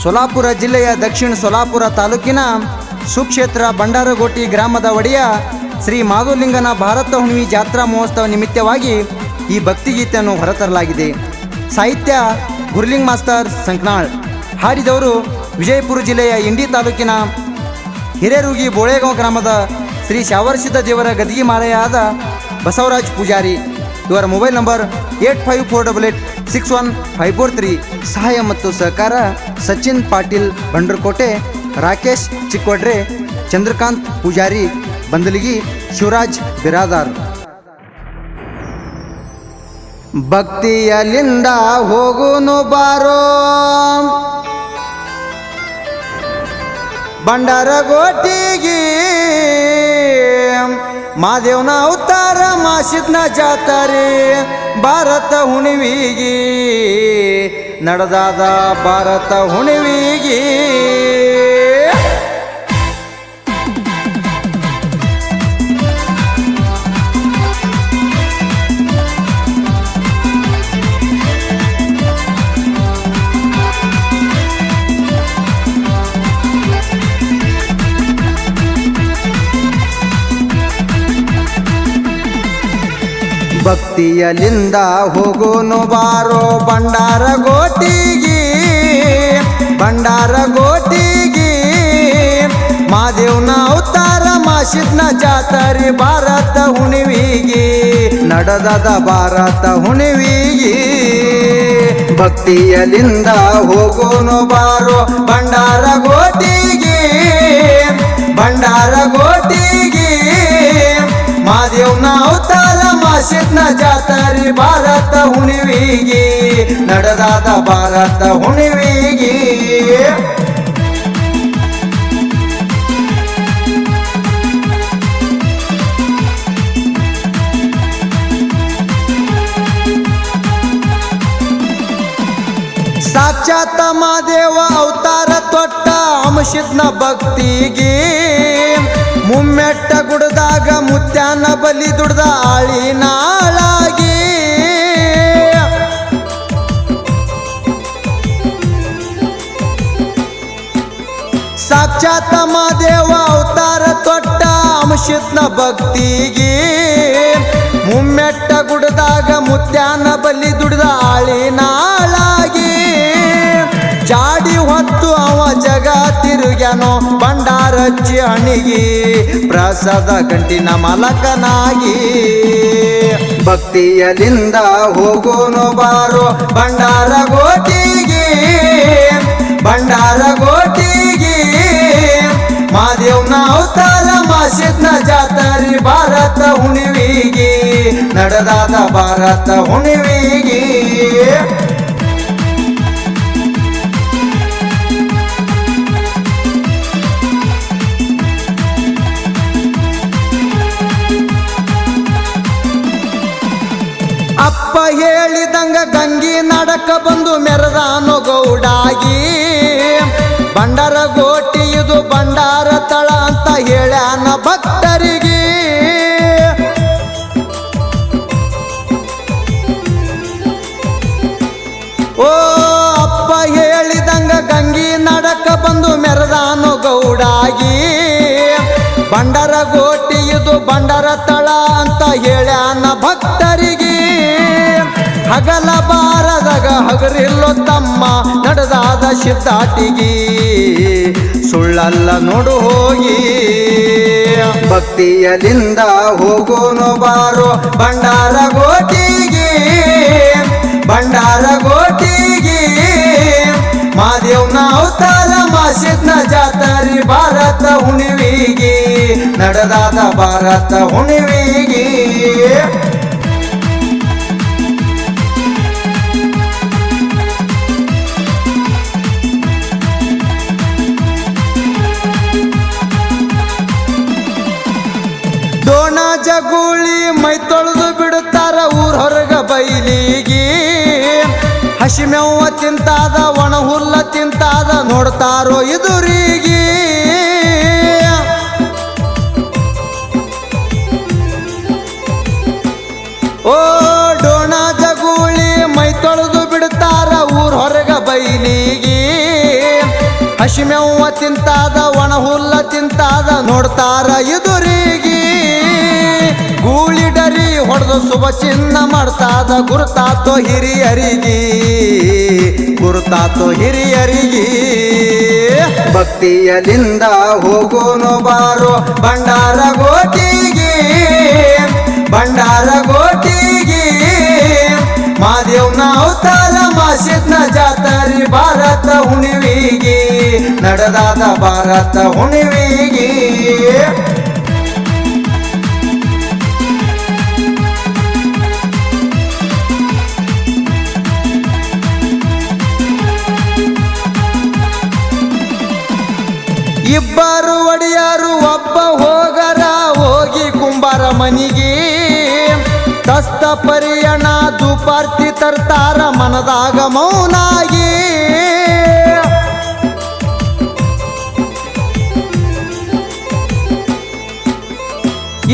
ಸೊಲ್ಲಾಪುರ ಜಿಲ್ಲೆಯ ದಕ್ಷಿಣ ಸೊಲ್ಲಾಪುರ ತಾಲೂಕಿನ ಸುಕ್ಷೇತ್ರ ಬಂಡಾರಗೋಟಿ ಗ್ರಾಮದ ಒಡೆಯ ಶ್ರೀ ಮಾಧುಲಿಂಗನ ಭಾರತ ಹುಣ್ಣಿಮೆ ಜಾತ್ರಾ ಮಹೋತ್ಸವ ನಿಮಿತ್ತವಾಗಿ ಈ ಭಕ್ತಿಗೀತೆಯನ್ನು ಹೊರತರಲಾಗಿದೆ. ಸಾಹಿತ್ಯ ಗುರ್ಲಿಂಗ್ ಮಾಸ್ತರ್ ಸಂಕನಾಳ್. ಹಾಡಿದವರು ವಿಜಯಪುರ ಜಿಲ್ಲೆಯ ಇಂಡಿ ತಾಲೂಕಿನ ಹಿರೇರುಗಿ ಬೋಳೆಗಾಂವ್ ಗ್ರಾಮದ ಶ್ರೀ ಶಾವರ್ಸಿದ್ದ ದೇವರ ಗದಿಗೆ ಮಾಲೆಯಾದ ಬಸವರಾಜ್ ಪೂಜಾರಿ. ಇವರ ಮೊಬೈಲ್ ನಂಬರ್ 8548861543. ಸಹಾಯ ಮತ್ತು ಸಹಕಾರ ಸಚಿನ್ ಪಾಟೀಲ್ ಬಂಡ್ರಕೋಟೆ, ರಾಕೇಶ್ ಚಿಕ್ಕೋಡ್ರೆ, ಚಂದ್ರಕಾಂತ್ ಪೂಜಾರಿ ಬಂದಲಿಗಿ, ಶಿವರಾಜ್ ಬಿರಾದಾರ್. ಭಕ್ತಿಯಲಿಂದ ಹೋಗುನು ಬಾರೋ ಬಂಡಾರಗೋಟಿಗೆ, ಮಾದೇವನ ಅವತಾರ ಮಾಸಿದ್ನ ಜಾತ್ರೆ ಭಾರತ ಹುಣ್ಣಿಮೆಗೆ, ನಡೆದಾದ ಭಾರತ ಹುಣ್ಣಿಮೆಗೆ. ಭಕ್ತಿಯಲಿಂದ ಹೋಗೋನು ಬಾರೋ ಬಂಡಾರಗೋಟಿಗೆ, ಬಂಡಾರಗೋಟಿಗೆ, ಮಾದೇವನ ಅವತಾರ ಮಾಸಿದ್ನ ಜಾತ್ರೆ ಭಾರತ ಹುಣ್ಣಿಮೆಗೆ, ನಡೆದಾದ ಭಾರತ ಹುಣ್ಣಿಮೆಗೆ. ಭಕ್ತಿಯಲಿಂದ ಹೋಗೋನು ಬಾರೋ ಬಂಡಾರಗೋಟಿಗೆ, ಬಂಡಾರಗೋಟಿಗೆ, ಮಾದೇವನ ಅವತಾರ ಮಾಸಿದ್ನ ಜಾತ್ರೆ ಭಾರತ ಹುಣ್ಣಿಮೆಗೆ, ನಡೆದಾದ ಭಾರತ ಹುಣ್ಣಿಮೆಗೆ. ಸಾಕ್ಷಾತ್ ಮಾದೇವ ಅವತಾರ ತೊಟ್ಟ ಅಂಶಿದ್ನ ಭಕ್ತಿಗೆ, ಮುಮ್ಮೆಟ್ಟ ಗುಡ್ದಾಗ ಮುತ್ಯಾನ ಬಲಿ ದುಡ್ದ ಆಳಿನಾಳಾಗಿ, ಸಾಕ್ಷಾತ್ ಮಾದೇವ ಅವತಾರ ತೊಟ್ಟ ಅಂಶಿದ್ನ ಭಕ್ತಿಗೆ, ಮುಮ್ಮೆಟ್ಟ ಗುಡ್ದಾಗ ಮುತ್ಯಾನ ಬಲಿ ದುಡ್ದ ಆಳಿನಾಳಾಗಿ, ಜಾಡಿ ಹೊತ್ತು ಅವ ಜಗ ತಿರುಗ್ಯಾನೋ ಬಂಡಾರಚ್ಚಿ ಹಣಿಗಿ, ಪ್ರಸಾದ ಗಂಟಿನ ಮಲಕನಾಗಿ. ಭಕ್ತಿಯಲಿಂದ ಹೋಗೋನು ಬಾರೋ ಬಂಡಾರಗೋಟಿಗೆ, ಬಂಡಾರಗೋಟಿಗೆ, ಮಾದೇವನ ಅವತಾರ ಮಾಸಿದ್ನ ಜಾತ್ರೆ ಭಾರತ ಹುಣ್ಣಿಮೆಗೆ, ನಡೆದಾದ ಭಾರತ ಹುಣ್ಣಿಮೆಗೆ. ಅಪ್ಪ ಹೇಳಿದಂಗ ಗಂಗಿ ನಡಕ ಬಂದು ಮೆರದಾನೋ ಗೌಡಾಗಿ, ಬಂಡಾರಗೋಟಿ ಇದು ಬಂಡಾರ ತಳ ಅಂತ ಹೇಳ್ಯಾನ ಭಕ್ತರಿಗೆ. ಓ ಅಪ್ಪ ಹೇಳಿದಂಗ ಗಂಗಿ ನಡಕ ಬಂದು ಮೆರದಾನೋ ಗೌಡಾಗಿ, ಬಂಡಾರಗೋಟಿ ಇದು ಬಂಡಾರ ತಳ ಅಂತ ಹೇಳ್ಯಾನ ಭಕ್ತರಿಗೆ. ಹಗಲ ಬಾರದಾಗ ಹಗರಿಲ್ಲೋ ತಮ್ಮ ನಡೆದಾದ ಸಿದ್ಧಾಟಿಗೆ, ಸುಳ್ಳಲ್ಲ ನೋಡು ಹೋಗಿ. ಭಕ್ತಿಯಲಿಂದ ಹೋಗೋನು ಬಾರೋ ಬಂಡಾರಗೋಟಿಗೆ, ಬಂಡಾರಗೋಟಿಗೆ, ಮಾದೇವನ ಅವತಾರ ಮಾಸಿದ್ನ ಜಾತ್ರೆ ಭಾರತ ಹುಣ್ಣಿಮೆಗೆ, ನಡೆದಾದ ಭಾರತ ಹುಣ್ಣಿಮೆಗೆ. ಡೋಣ ಜಗುಳಿ ಮೈ ತೊಳೆದು ಬಿಡುತ್ತಾರ ಊರ್ ಹೊರಗ ಬೈಲಿಗೆ, ಹಸಿಮೆವ್ವ ತಿಂತಾದ ಒಣ ಹುಲ್ಲ ತಿಂತಾದ ನೋಡ್ತಾರೋ ಇದುರಿಗೆ. ಓ ಡೋಣ ಜಗುಳಿ ಮೈ ತೊಳೆದು ಬಿಡುತ್ತಾರ ಊರ್ ಹೊರಗ ಬೈಲಿಗೆ, ಹಸಿಮೆವ್ವ ತಿಂತಾದ ಒಣ ಹುಲ್ಲ ತಿಂತಾದ ನೋಡ್ತಾರ ಎದುರಿಗೆ ಗೂಳಿಡರಿ ಹೊಡೆದು ಶುಭ ಚಿನ್ನ ಮಾಡ್ತಾದ ಗುರುತಾತೋ ಹಿರಿಯರಿಗೆ ಭಕ್ತಿಯಲಿಂದ ಹೋಗೋನು ಬಾರೋ ಭಂಡಾರ ಗೋಟಿಗೆ ಮಾದೇವ್ನ ಅವತಾರ ಮಾಸಿದ್ನ ಜಾತರಿ ಭಾರತ ಹುಣಿವಿಗೆ ನಡೆದಾದ ಭಾರತ ಹುಣಿವಿಗೆ ಇಬ್ಬರು ಒಡೆಯರು ಒಬ್ಬ ಹೋಗರ ಹೋಗಿ ಕುಂಬಾರ ಮನಿಗೆ ತಸ್ತ ಪರಿಯಣ ದುಪಾರ್ತಿ ತರ್ತಾರ ಮನದಾಗ ಮೌನಾಗಿ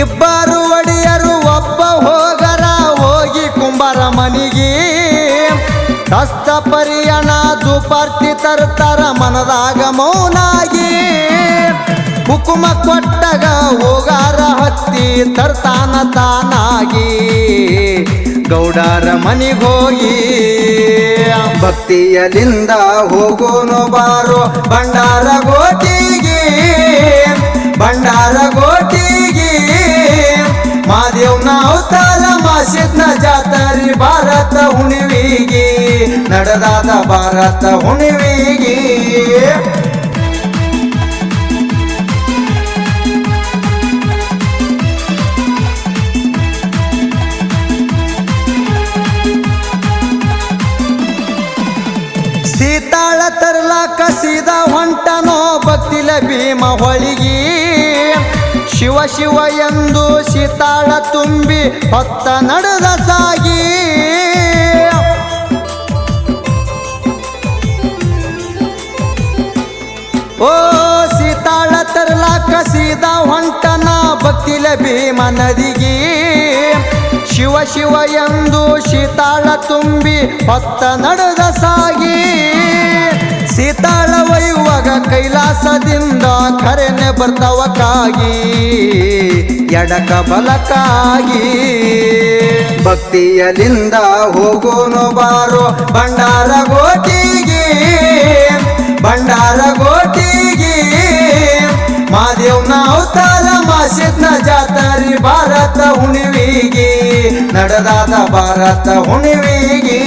ಇಬ್ಬರು ಒಡೆಯರು ಒಬ್ಬ ಹೋಗರ ಹೋಗಿ ಕುಂಬಾರ ಮನಿಗೆ ಹಸ್ತ ಪರಿಯಣ ದುಪಾರ್ತಿ ತರ್ತಾರ ಮನದಾಗ ಮೌನಾಗಿ ಹುಕುಮ ಕೊಟ್ಟಗ ಹೋಗಾರ ಹತ್ತಿ ತರ್ತಾನ ತಾನಾಗಿ ಗೌಡರ ಮನಿಗೋಗಿ ಭಕ್ತಿಯಲಿಂದ ಹೋಗೋನು ಬಾರೋ ಭಂಡಾರ ಗೋಟಿಗೆ ಮಾದೇವ್ನ ಅವತಾರ ಮಾಸಿದ್ನ ಜಾತರಿ ಭಾರತ ಹುಣಿವಿಗೆ ನಡೆದಾದ ಭಾರತ ಹುಣಿವಿಗೆ ಸೀತಾಳ ತರ್ಲಾಕ ಸೀದಾ ಹೊಂಟನೋ ಭಕ್ತಿಲ ಭೀಮ ಹೊಳಿಗೆ ಶಿವ ಶಿವ ಎಂದು ಸೀತಾಳ ತುಂಬಿ ಹೊತ್ತ ನಡೆದ ಸಾಗಿ ಓ ಸೀತಾಳ ತರ್ಲಾಕ ಸೀದಾ ಹೊಂಟನ ಭಕ್ತಿಲ ಭೀಮ ನದಿಗೆ ಶಿವ ಶಿವ ಎಂದು ಸೀತಾಳ ತುಂಬಿ ಹೊತ್ತ ನಡೆದ ಸಾಗಿ ಸೀತಾಳ ಒಯ್ಯುವಾಗ ಕೈಲಾಸದಿಂದ ಕರೆನೆ ಬರ್ತವಕ್ಕಾಗಿ ಎಡಕ ಬಲಕ್ಕಾಗಿ ಭಕ್ತಿಯಲಿಂದ ಹೋಗೋನು ಬಾರೋ ಭಂಡಾರ ಗೋಟಿಗೆ ಮಾದೇವ್ನ ಅವತಾರ ಮಾಸಿದ್ನ ಜಾತರಿ ಭಾರತ ಹುಣಿವಿಗೆ ನಡೆದಾದ ಭಾರತ ಹುಣಿವಿಗೆ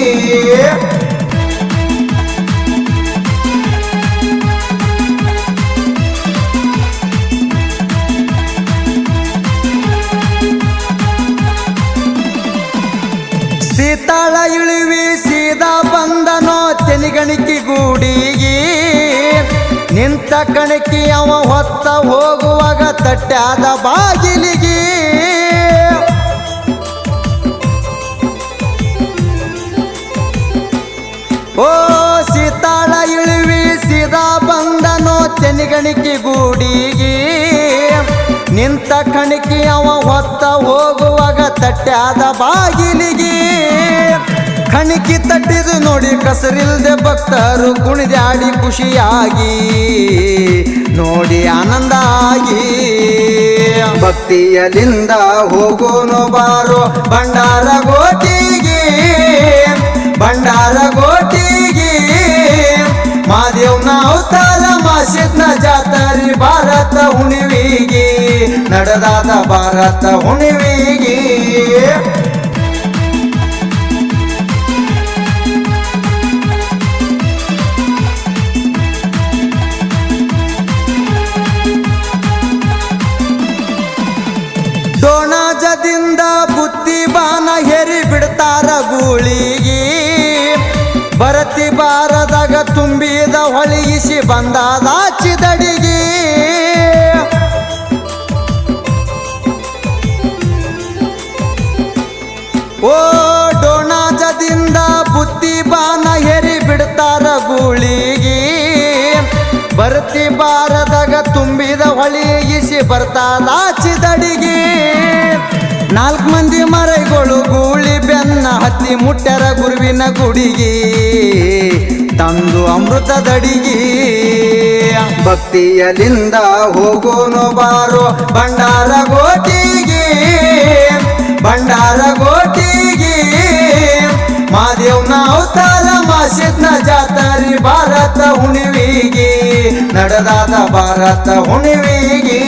ಸೀತಾಳ ಇಳಿವಿ ಸೀದಾ ಬಂದನೋ ತೆನಿಗಣಿಕಿ ಗೂಡಿಗೆ ನಿಂತ ಕಣಕಿ ಅವ ಹೊತ್ತ ಹೋಗುವಾಗ ತಟ್ಟಾದ ಬಾಗಿಲಿಗೆ ಓ ಸೀತಾಳ ಇಳಿವಿ ಸೀದಾ ಬಂದನೋ ತೆನಿಗಣಿಕಿ ಗೂಡಿಗೆ ನಿಂತ ಕಣಕಿ ಅವ ಹೊತ್ತ ಹೋಗುವಾಗ ತಟ್ಟಾದ ಬಾಗಿಲಿಗೆ ಕಣಿಕಿ ತಟ್ಟಿದು ನೋಡಿ ಕಸರಿಲ್ದೆ ಭಕ್ತರು ಕುಣಿದಾಡಿ ಖುಷಿಯಾಗಿ ನೋಡಿ ಆನಂದ ಆಗಿ ಭಕ್ತಿಯಲಿಂದ ಹೋಗೋನು ಬಾರೋ ಭಂಡಾರ ಗೋಟಿಗೆ ಮಾದೇವ್ನ ಅವತಾರ ಮಾಸಿದ್ನ ಜಾತರಿ ಭಾರತ ಹುಣಿವಿಗೆ ನಡೆದಾದ ಭಾರತ ಹುಣಿವಿಗೆ ಡೋಣಾಜದಿಂದ ಬುತ್ತಿ ಬಾನ ಹೇರಿ ಬಿಡ್ತಾರ ಗೂಳಿಗೆ ಬರತಿ ಬಾರದಾಗ ತುಂಬಿದ ಹೊಳಿಗಿಸಿ ಬಂದಾದ ಚಿದಡಿಗೆ ಓ ಡೋಣಾಜದಿಂದ ಬುತ್ತಿ ಬಾನ ಹೇರಿ ಬಿಡ್ತಾರ ಗೂಳಿಗೆ ಬರತಿ ಬಾರದಾಗ ತುಂಬಿದ ಹೊಳಿಗಿಸಿ ಬರ್ತಾದ ಚಿದಡಿಗೆ 4 ಮಂದಿ ಮರೈಗಳು ಗೂಳಿ ಬೆನ್ನ ಹತ್ತಿ ಮುಟ್ಟ್ಯಾರ ಗುರುವಿನ ಗುಡಿಗೆ ತಂದು ಅಮೃತದಡಿಗೆ ಭಕ್ತಿಯಲಿಂದ ಹೋಗೋನು ಬಾರೋ ಭಂಡಾರ ಗೋಟಿಗೆ ಭಂಡಾರ ಗೋಟಿಗೆ ಮಾದೇವ್ನ ಅವತಾರ ಮಾಸಿದ್ನ ಜಾತರಿ ಭಾರತ ಹುಣಿವಿಗೆ ನಡೆದಾದ ಭಾರತ ಹುಣಿವಿಗೆ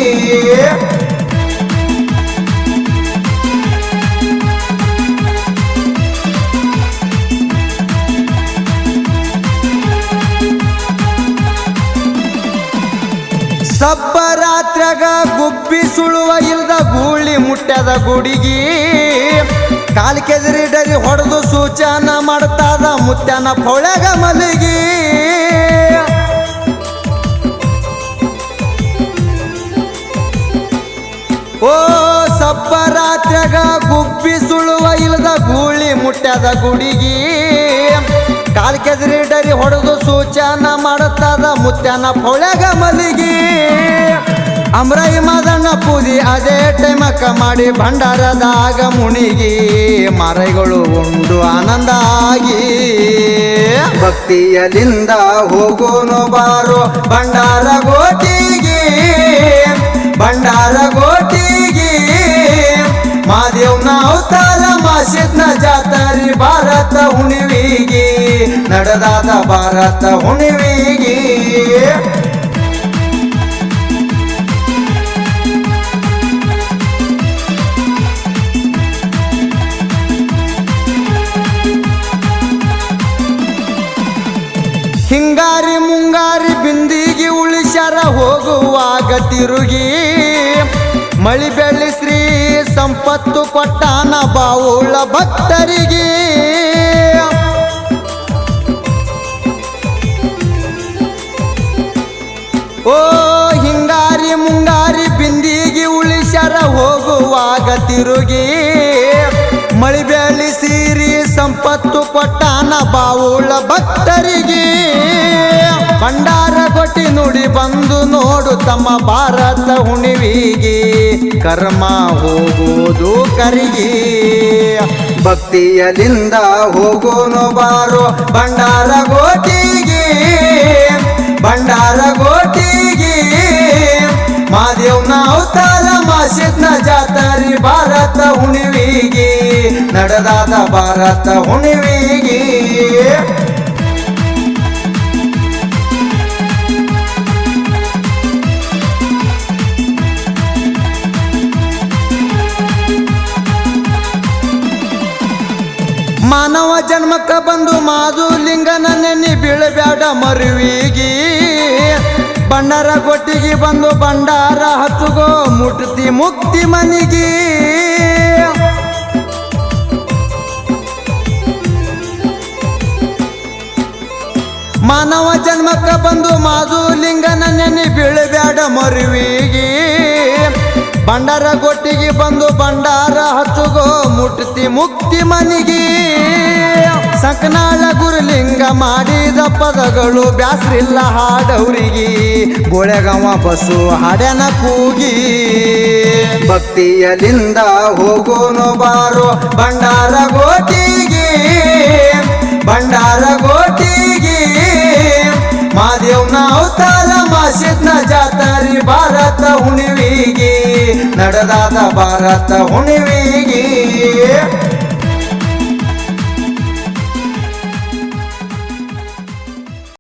ಸಬ್ಬರಾತ್ರ್ಯಾಗ ಗುಬ್ಬಿ ಸುಳುವ ಇಲ್ದ ಗೂಳಿ ಮುಟ್ಟ್ಯದ ಗುಡಿಗಿ ಕಾಲ್ ಕೆದರಿ ಡರಿ ಹೊಡೆದು ಸೂಚನ ಮಾಡ್ತಾದ ಮುತ್ಯನ ಪೌಳ್ಯಾಗ ಮಲಗಿ ಓ ಸಬ್ಬರಾತ್ರ್ಯಾಗ ಗುಬ್ಬಿ ಸುಳುವ ಇಲ್ದ ಗೂಳಿ ಮುಟ್ಟ್ಯದ ಗುಡಿಗಿ ಕಾಲ್ ಕೆದರಿ ಡರಿ ಹೊಡೆದು ಸೂಚನ ಮಾಡುತ್ತಾದ ಮುತ್ಯನ ಪೌಳ್ಯಾಗ ಮಲಗಿ ಅಮ್ರೈ ಮಾದಣ್ಣ ಪೂದಿ ಅದೇ ಟೈಮಕ್ಕ ಮಾಡಿ ಭಂಡಾರದಾಗ ಮುಣಿಗಿ ಮರೈಗಳು ಉಂಡು ಆನಂದ ಆಗಿ ಭಕ್ತಿಯಲಿಂದ ಹೋಗೋನು ಬಾರೋ ಭಂಡಾರ ಗೋಟಿಗೆ ಭಂಡಾರ ಗೋಟಿಗೆ ಮಾದೇವ್ನ ಅವತಾರ ಮಾಸಿದ್ನ ಜಾತರಿ ಭಾರತ ಹುಣಿವಿಗೆ ನಡೆದಾದ ಭಾರತ ಹುಣಿವಿಗೆ ಹಿಂಗಾರಿ ಮುಂಗಾರಿ ಬಿಂದಿಗೆ ಉಳಿಸ್ಯಾರ ಹೋಗುವಾಗ ತಿರುಗಿ ಮಳಿ ಬೆಳ್ಳಿ ಶ್ರೀ ಸಂಪತ್ತು ಕೊಟ್ಟಾನ ಬಾವುಳ ಭಕ್ತರಿಗೆ ಓ ಹಿಂಗಾರಿ ಮುಂಗಾರಿ ಬಿಂದಿಗೆ ಉಳಿಸ್ಯಾರ ಹೋಗುವಾಗ ತಿರುಗಿ ಮಳಿ ಬೆಳ್ಳಿ ಸೀರಿ ಸಂಪತ್ತು ಕೊಟ್ಟಾನ ಬಾವುಳ ಭಕ್ತರಿಗೆ ಭಂಡಾರ ಕೊಟ್ಟಿ ನುಡಿ ಬಂದು ನೋಡು ತಮ್ಮ ಭಾರತ ಹುಣಿವಿಗೆ ಕರ್ಮ ಹೋಗೋದು ಕರಿಗೆ ಭಕ್ತಿಯಲಿಂದ ಹೋಗೋನು ಬಾರೋ ಭಂಡಾರ ಗೋಟಿಗೆ ಭಂಡಾರ ಗೋಟಿಗೆ ಮಾದೇವ್ನ ಅವತಾರ ಮಾಸಿದ್ನ ಜಾತರಿ ಭಾರತ ಹುಣಿವಿಗೆ ನಡೆದಾದ ಭಾರತ ಹುಣಿವಿಗೆ ಮಾನವ ಜನ್ಮಕ್ಕ ಬಂದು ಮಾದುಲಿಂಗನ ನೆನಿ ಬೀಳಬ್ಯಾಡ ಮರುವಿಗೆ ಭಂಡಾರ ಗೊಟ್ಟಿಗೆ ಬಂದು ಭಂಡಾರ ಹಚ್ಚುಗೋ ಮುಟ್ತಿ ಮುಕ್ತಿ ಮನಿಗೆ ಮಾನವ ಜನ್ಮಕ್ಕ ಬಂದು ಮಾದುಲಿಂಗನ ನೆನಿ ಬೀಳಬ್ಯಾಡ ಮರುವಿಗೆ ಭಂಡಾರ ಗೊಟ್ಟಿಗೆ ಬಂದು ಭಂಡಾರ ಹಚ್ಚುಗೋ ಮುಟ್ತಿ ಮುಕ್ತಿ ಮನಿಗೆ ಸಂಕನಾಳ ಗುರುಲಿಂಗ ಮಾಡಿದ ಪದಗಳು ಬ್ಯಾಸ್ರಿಲ್ಲ ಹಾಡವ್ರಿಗೆ ಗೋಳೆಗವ ಬಸ್ಸು ಹಾಡ್ಯಾನ ಕೂಗಿ ಭಕ್ತಿಯಲಿಂದ ಹೋಗೋನು ಬಾರೋ ಭಂಡಾರ ಗೋಟಿಗೆ ಭಂಡಾರ ಗೋಟಿಗೆ ಮಾದೇವ್ನ ಅವತಾರ ಮಾಸಿದ್ನ ಜಾತರಿ ಭಾರತ ಹುಣಿವಿಗೆ ನಡೆದಾದ ಭಾರತ ಹುಣಿವಿಗೆ